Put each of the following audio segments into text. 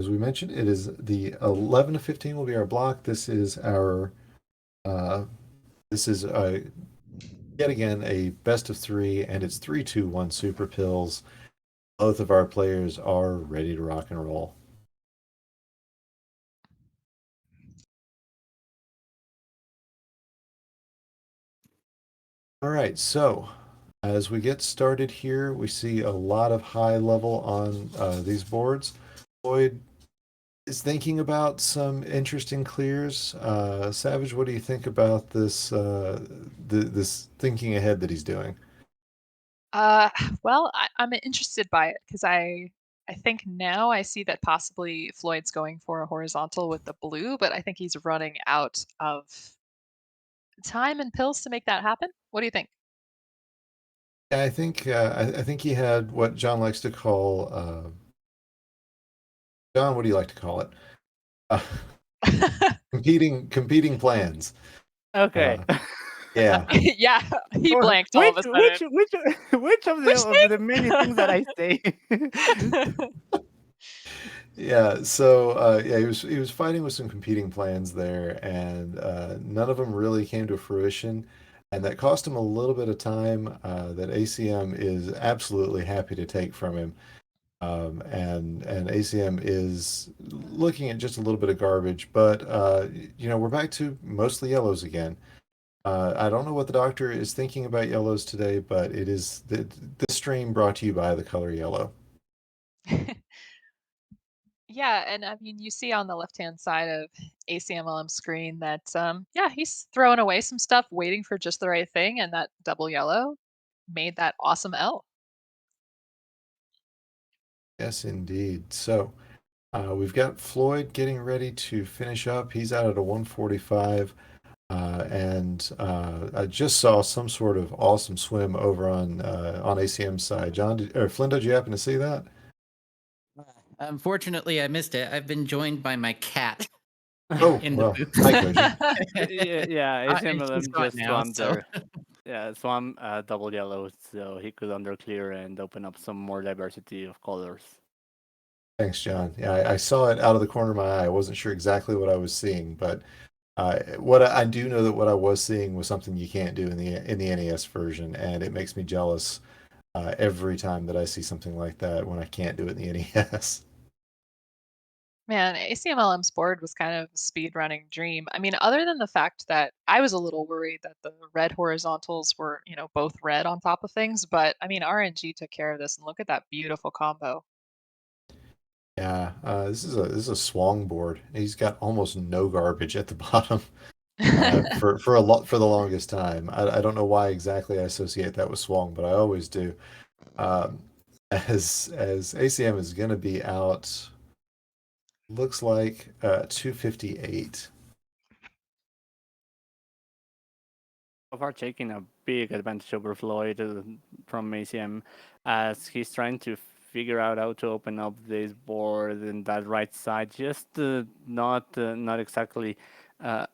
As we mentioned, it is the 11 to 15 will be our block. Uh, this is yet again a best of three, and it's 3-2-1 super pills. Both of our players are ready to rock and roll. All right, so as we get started here, we see a lot of high level on these boards. Lloyd is thinking about some interesting clears. Savage, what do you think about this thinking ahead that he's doing? Uh, well, I'm interested by it because I think now I see that possibly Floyd's going for a horizontal with the blue, but I think he's running out of time and pills to make that happen. What do you think? I think he had what John likes to call John. What do you like to call it? Uh, competing plans. Okay. Uh, yeah, Yeah, he Or blanked all of a sudden. which of Which the many things that I say? thing? yeah. So yeah, he was fighting with some competing plans there, and none of them really came to fruition. And that cost him a little bit of time that ACM is absolutely happy to take from him. And ACM is looking at just a little bit of garbage, but we're back to mostly yellows again. I don't know what the doctor is thinking about yellows today, but it is this stream brought to you by the color yellow. Yeah, and I mean, you see on the left-hand side of ACMLM screen that yeah, he's throwing away some stuff, waiting for just the right thing, and that double yellow made that awesome L. Yes, indeed. So we've got Floyd getting ready to finish up. He's out at a 145. And I just saw some sort of awesome swim over on ACM's side. Or Flynn, did you happen to see that? Unfortunately, I missed it. I've been joined by my cat Oh, in the well, booth. hi, Koji. Yeah, And she's ACMLM gone just now, swam so there. Yeah, swam double yellow, so he could underclear and open up some more diversity of colors. Thanks, John. Yeah, I saw it out of the corner of my eye. I wasn't sure exactly what I was seeing, but what I do know that what I was seeing was something you can't do in the NES version, and it makes me jealous every time that I see something like that when I can't do it in the NES. Man, ACMLM's board was kind of a speed running dream. I mean, other than the fact that I was a little worried that the red horizontals were, both red on top of things, but I mean, RNG took care of this, and look at that beautiful combo. Yeah, this is a swung board. He's got almost no garbage at the bottom for the longest time. I don't know why exactly I associate that with swung, but I always do. Um, as ACM is going to be out, looks like 258. So far, taking a big advantage over Floyd from ACM as he's trying to figure out how to open up this board in that right side, just not exactly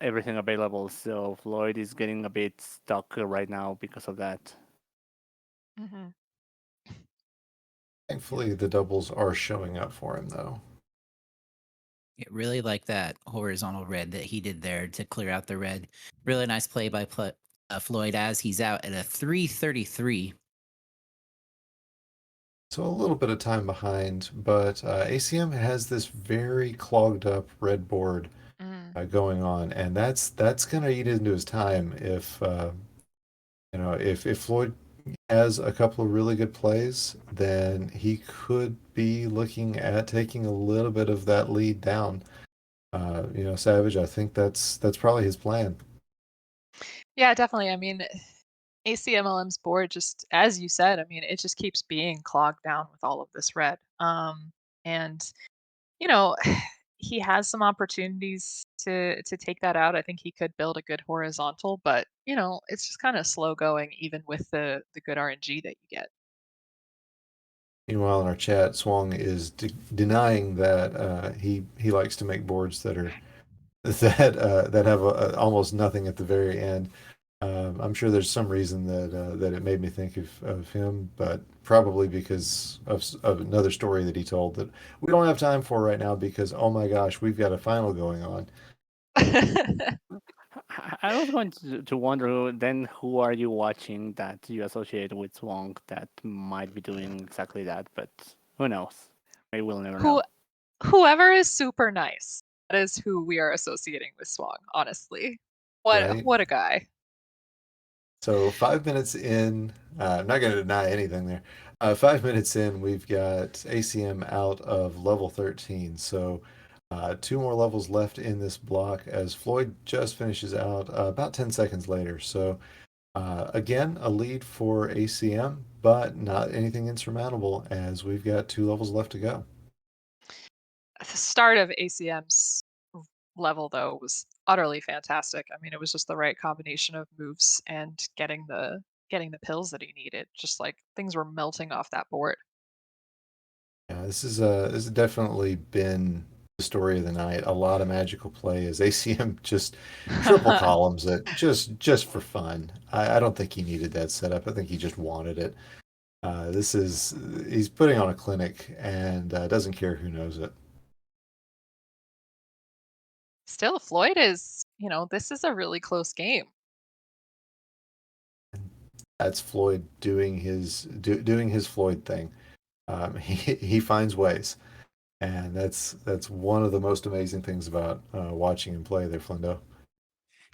everything available. So Floyd is getting a bit stuck right now because of that. Hmm. Thankfully, the doubles are showing up for him though. really like that horizontal red that he did there to clear out the red. Really nice play by Floyd as he's out at a 333. So a little bit of time behind, but ACM has this very clogged up red board Mm. going on, and that's gonna eat into his time if Floyd has a couple of really good plays, then he could be looking at taking a little bit of that lead down. Savage, I think that's probably his plan. Yeah, definitely. I mean, ACMLM's board just, as you said, I mean, it just keeps being clogged down with all of this red. And you know, he has some opportunities to take that out. I think he could build a good horizontal, but it's just kind of slow going even with the good RNG that you get. Meanwhile, in our chat, Swung is denying that he likes to make boards that are that have almost nothing at the very end. I'm sure there's some reason that it made me think of him, but probably because of another story that he told that we don't have time for right now because oh my gosh, we've got a final going on. I was going to wonder then who are you watching that you associate with Swonk that might be doing exactly that, but who knows? Maybe we'll never Who know. whoever is super nice, that is who we are associating with Swang, honestly. Right? What a guy. So 5 minutes in, I'm not going to deny anything there. 5 minutes in, we've got ACM out of level 13. So two more levels left in this block as Floyd just finishes out about 10 seconds later. So again, a lead for ACM, but not anything insurmountable as we've got two levels left to go. The start of ACM's level though was utterly fantastic. I mean, it was just the right combination of moves and getting the pills that he needed. Just like things were melting off that board. Yeah, this has definitely been the story of the night. A lot of magical play as ACM just triple columns it just for fun. I don't think he needed that setup. I think he just wanted it. This is he's putting on a clinic and doesn't care who knows it. Still, Floyd is, this is a really close game. That's Floyd doing his Floyd thing. He finds ways, and that's one of the most amazing things about watching him play there, Flindo.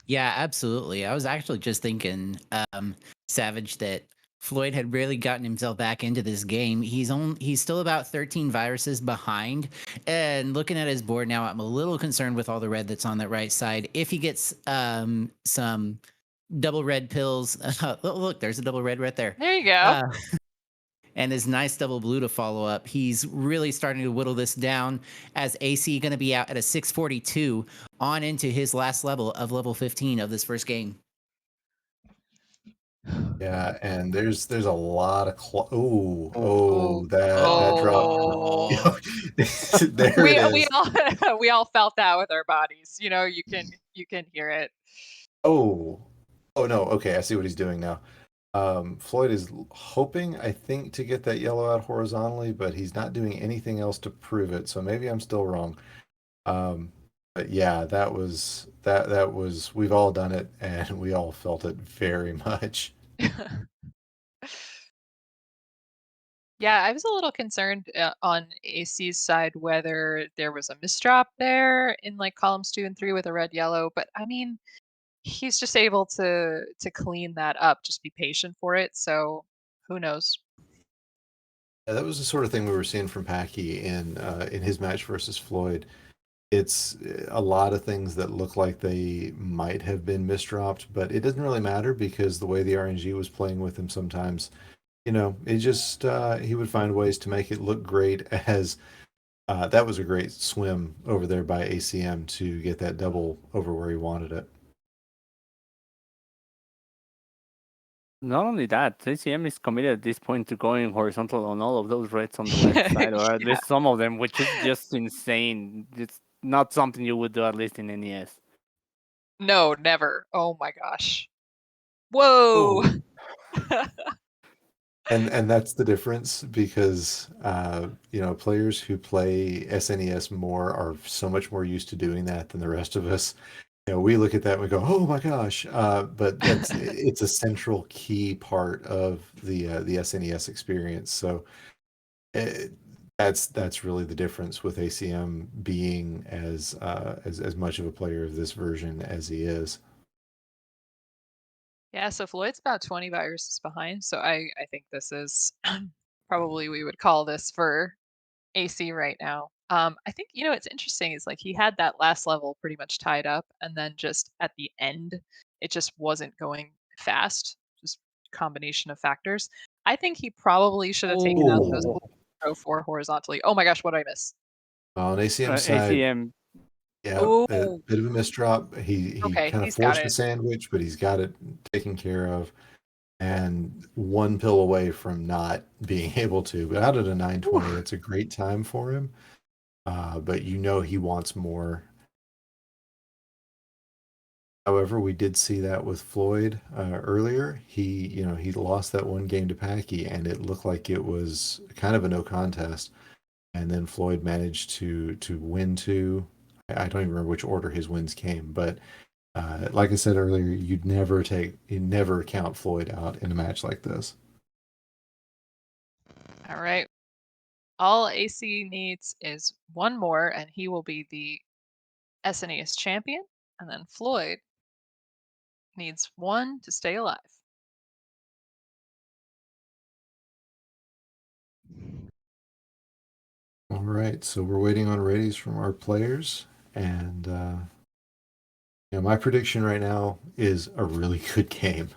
Yeah, absolutely. I was actually just thinking, Savage, that Floyd had really gotten himself back into this game. He's still about 13 viruses behind. And looking at his board now, I'm a little concerned with all the red that's on that right side. If he gets some double red pills, look, there's a double red right there. There you go. Uh, and his nice double blue to follow up. He's really starting to whittle this down as AC going to be out at a 642 on into his last level of level 15 of this first game. Yeah, and there's a lot of that drop. Oh. There it We is. all we all felt that with our bodies. You can hear it. Oh, oh no. Okay, I see what he's doing now. Floyd is hoping, I think, to get that yellow out horizontally, but he's not doing anything else to prove it. So maybe I'm still wrong. But yeah, that was we've all done it, and we all felt it very much. Yeah, I was a little concerned on AC's side whether there was a misdrop there in like columns 2 and 3 with a red yellow, but I mean, he's just able to clean that up. Just be patient for it. So who knows? Yeah, that was the sort of thing we were seeing from Packy in his match versus Floyd. It's a lot of things that look like they might have been misdropped, but it doesn't really matter because the way the RNG was playing with him sometimes, it just he would find ways to make it look great as that was a great swim over there by ACM to get that double over where he wanted it. Not only that, ACM is committed at this point to going horizontal on all of those reds on the left side, or at Yeah. least some of them, which is just insane. It's not something you would do, at least in NES. No, never. Oh my gosh. Whoa. Oh. And that's the difference because players who play SNES more are so much more used to doing that than the rest of us. We look at that and we go, "Oh my gosh!" But it's a central key part of the SNES experience. So it, that's really the difference with ACM being as much of a player of this version as he is. Yeah, so Floyd's about 20 viruses behind. So I think this is probably we would call this for AC right now. I think it's interesting is like he had that last level pretty much tied up, and then just at the end, it just wasn't going fast. Just combination of factors. I think he probably should have taken out those Oh, row 4 horizontally. Oh my gosh, what did I miss? on ACM side, ACM, yeah, a Oh, bit of a misdrop. He okay, kind of he's got forced the it. sandwich, but he's got it taken care of. And one pill away from not being able to. But out at a 920, Whew. that's a great time for him. But he wants more. However, we did see that with Floyd earlier. He lost that one game to Packy, and it looked like it was kind of a no contest. And then Floyd managed to win two. I don't even remember which order his wins came, but like I said earlier, you'd never count Floyd out in a match like this. All right. All AC needs is one more, and he will be the SNES champion. And then Floyd needs one to stay alive. All right, so we're waiting on readies from our players, and my prediction right now is a really good game.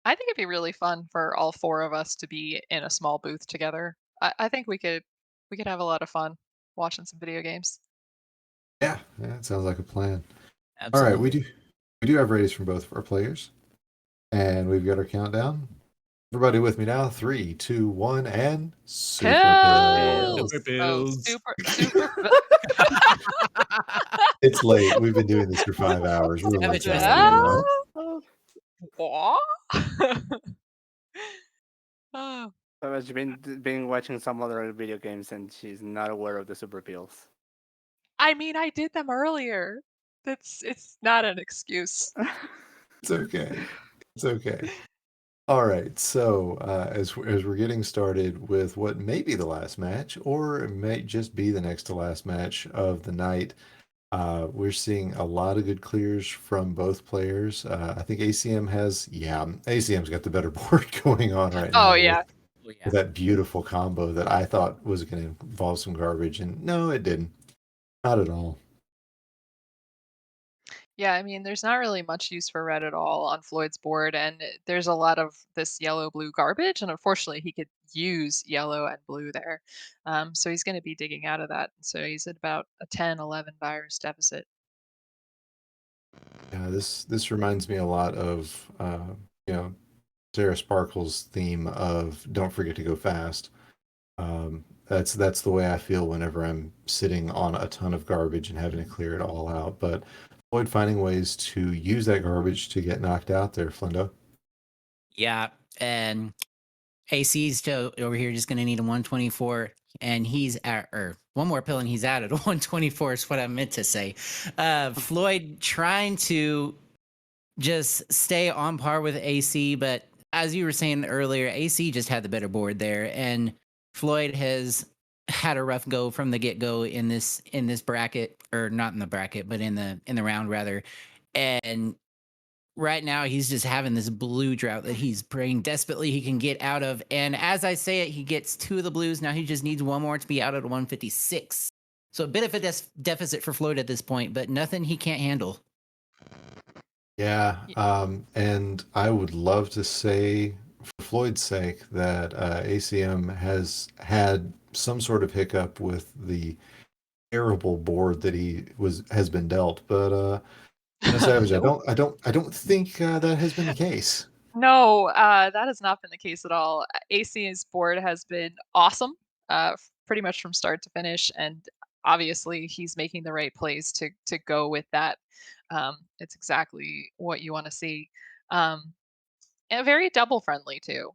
I think it'd be really fun for all four of us to be in a small booth together. I think we could have a lot of fun watching some video games. Yeah, it sounds like a plan. All right, Absolutely. we do have readies from both of our players, and we've got our countdown. Everybody with me now? 3, 2, 1, and super Pills! pills. Super Oh, pills. super. It's late. We've been doing this for 5 hours. We're a little Savage was tired, you know. What? Oh. I've been watching some other video games, and she's not aware of the super pills. I mean, I did them earlier. It's not an excuse. It's okay. It's okay. All right. So as we're getting started with what may be the last match, or it may just be the next to last match of the night, we're seeing a lot of good clears from both players. I think ACM's got the better board going on right Oh now yeah. Oh, yeah. with that beautiful combo that I thought was going to involve some garbage, and no, it didn't. Not at all. Yeah, I mean, there's not really much use for red at all on Floyd's board, and there's a lot of this yellow-blue garbage, and unfortunately, he could use yellow and blue there. So he's going to be digging out of that. So he's at about a 10, 11 virus deficit. Yeah, this reminds me a lot of you know Sarah Sparkle's theme of "Don't forget to go fast." That's the way I feel whenever I'm sitting on a ton of garbage and having to clear it all out. But Floyd finding ways to use that garbage to get knocked out there, Flindo. Yeah, and AC's still over here just going to need a 124, and he's at, or one more pill, and he's out at a 124 is what I meant to say. Floyd trying to just stay on par with AC, but as you were saying earlier, AC just had the better board there, and Floyd has had a rough go from the get go in this bracket, or not in the bracket, but in the round rather, and right now he's just having this blue drought that he's praying desperately he can get out of. And as I say it, he gets two of the blues. Now he just needs one more to be out at 156. So a bit of a deficit for Floyd at this point, but nothing he can't handle. Yeah, Y- and I would love to say, for Floyd's sake, that ACM has had some sort of hiccup with the terrible board that he has been dealt, but Savage, Nope. I don't think that has been the case. No, that has not been the case at all. AC's board has been awesome, pretty much from start to finish, and obviously he's making the right plays to go with that. It's exactly what you want to see, and very double friendly too.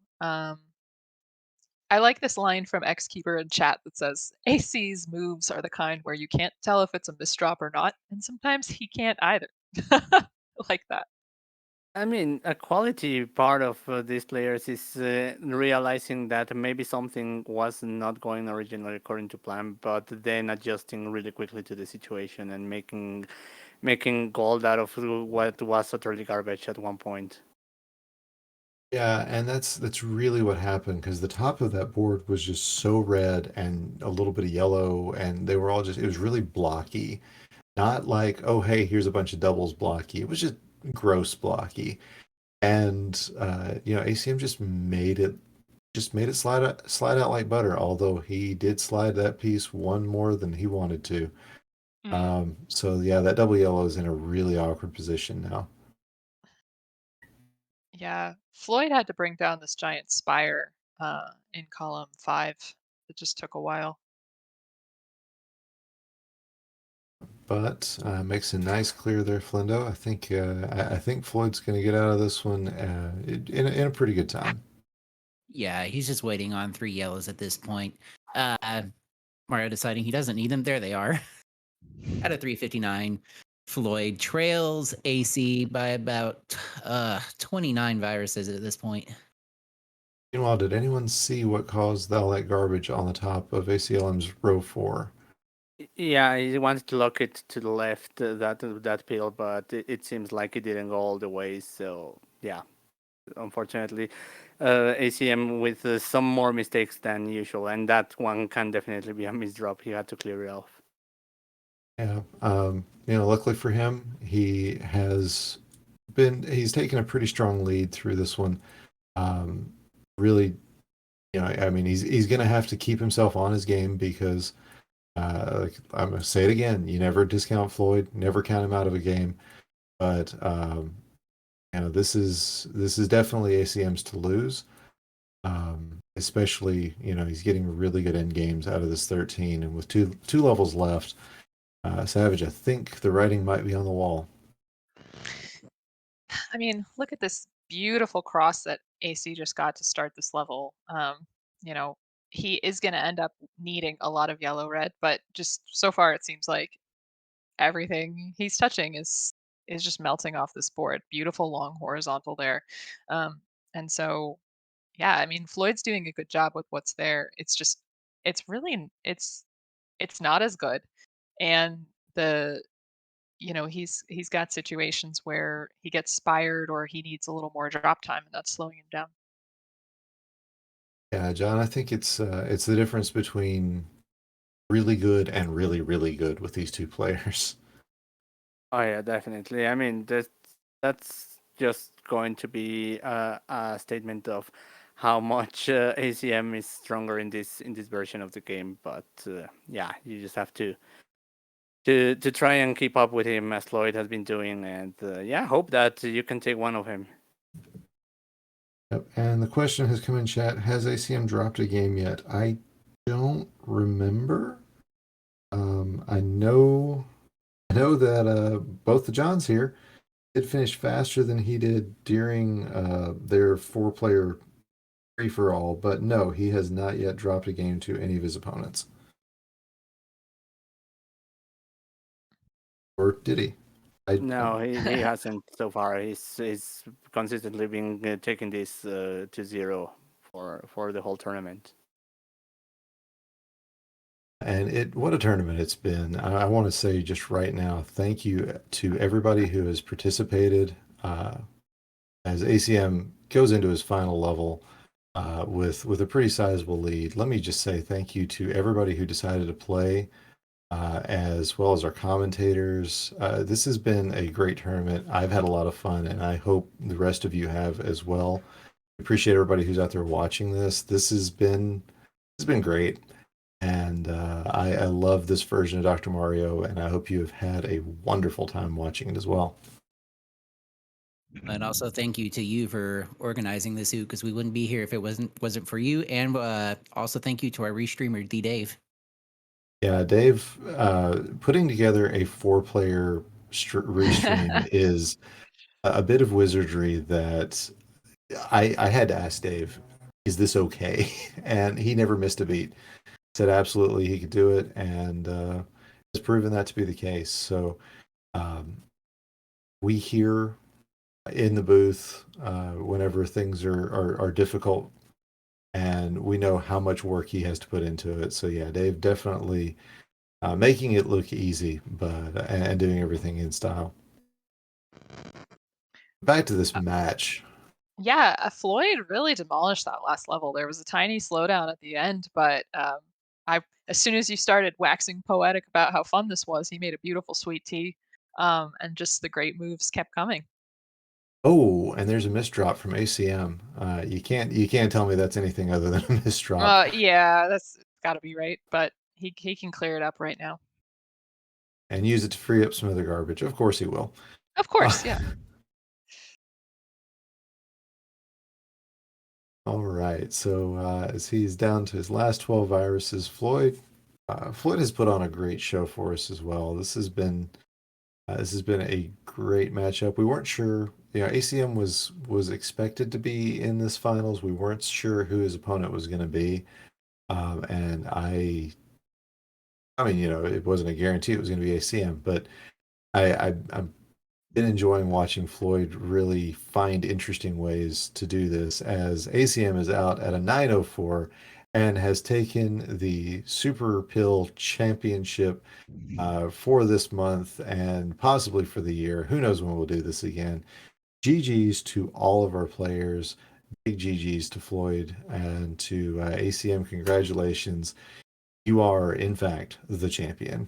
I like this line from Xkeeper in chat that says, "AC's moves are the kind where you can't tell if it's a misdrop or not, and sometimes he can't either." I like that. I mean, a quality part of these players is realizing that maybe something was not going originally according to plan, but then adjusting really quickly to the situation and making gold out of what was utterly garbage at one point. Yeah, and that's really what happened because the top of that board was just so red and a little bit of yellow, and they were all just, it was really blocky. Not like, oh, hey, here's a bunch of doubles blocky. It was just gross blocky. And ACM just made it slide out like butter, although he did slide that piece one more than he wanted to. Mm. So yeah, that double yellow is in a really awkward position now. Yeah, Floyd had to bring down this giant spire in column 5. just took a while. But makes a nice clear there, Flendo. I think Floyd's going to get out of this one in a pretty good time. Yeah, he's just waiting on 3 yellows at this point. Mario deciding he doesn't need them. There they are. At a 359, Floyd trails AC by about 29 viruses at this point. Meanwhile, did anyone see what caused all that garbage on the top of ACLM's row 4? Yeah, he wanted to lock it to the left, that pill, but it seems like it didn't go all the way. So yeah, unfortunately, ACM with some more mistakes than usual, and that one can definitely be a misdrop. He had to clear it off. Yeah, luckily for him, he's taken a pretty strong lead through this one. Really, I mean, he's going to have to keep himself on his game because, I'm going to say it again, you never discount Floyd, never count him out of a game. But this is definitely ACM's to lose. Especially, he's getting really good end games out of this 13, and with two levels left, Savage, I think the writing might be on the wall. I mean, look at this beautiful cross that AC just got to start this level. You know, he is going to end up needing a lot of yellow red, but just so far it seems like everything he's touching is just melting off this board. Beautiful long horizontal there. And so yeah, I mean Floyd's doing a good job with what's there. It's just it's not as good. And the he's got situations where he gets spired or he needs a little more drop time, and that's slowing him down. Yeah, John, I think it's the difference between really good and really, really good with these two players. Oh yeah, definitely. I mean, that's just going to be a statement of how much ACM is stronger in this version of the game. But yeah, you just have to try and keep up with him as Lloyd has been doing, and yeah, hope that you can take one of him. Yep. And the question has come in chat: has ACM dropped a game yet? I don't remember. I know that both the Johns here did finish faster than he did during their 4-player free for all, but no, he has not yet dropped a game to any of his opponents. Or did he? No, he hasn't so far. He's consistently been taking this to 0 for the whole tournament. And what a tournament it's been. I want to say just right now, thank you to everybody who has participated. As ACM goes into his final level with a pretty sizable lead, let me just say thank you to everybody who decided to play, as well as our commentators. This has been a great tournament. I've had a lot of fun, and I hope the rest of you have as well. Appreciate everybody who's out there watching this. This has been great. And I love this version of Dr. Mario, and I hope you have had a wonderful time watching it as well. And also thank you to you for organizing this, because we wouldn't be here if it wasn't for you. And also thank you to our restreamer, D Dave. Yeah, Dave, putting together a 4-player restream is a bit of wizardry that I had to ask Dave, is this okay? And he never missed a beat. Said absolutely he could do it, and has proven that to be the case. So we hear in the booth whenever things are difficult, and we know how much work he has to put into it. So yeah, Dave definitely making it look easy, but and doing everything in style. Back to this match. Yeah, Floyd really demolished that last level. There was a tiny slowdown at the end, but as soon as you started waxing poetic about how fun this was, he made a beautiful sweet tea, and just the great moves kept coming. Oh, and there's a misdrop from ACM. You can't tell me that's anything other than a misdrop. Yeah, that's got to be right, but he can clear it up right now. And use it to free up some other garbage. Of course he will. Of course, yeah. All right. So as he's down to his last 12 viruses, Floyd has put on a great show for us as well. This has been a great matchup. We weren't sure, ACM was expected to be in this finals. We weren't sure who his opponent was going to be, and I mean, it wasn't a guarantee it was going to be ACM, but I'm been enjoying watching Floyd really find interesting ways to do this as ACM is out at a 904 and has taken the Super Pill Championship for this month and possibly for the year. Who knows when we'll do this again? GG's to all of our players. Big GG's to Floyd and to ACM. Congratulations. You are, in fact, the champion.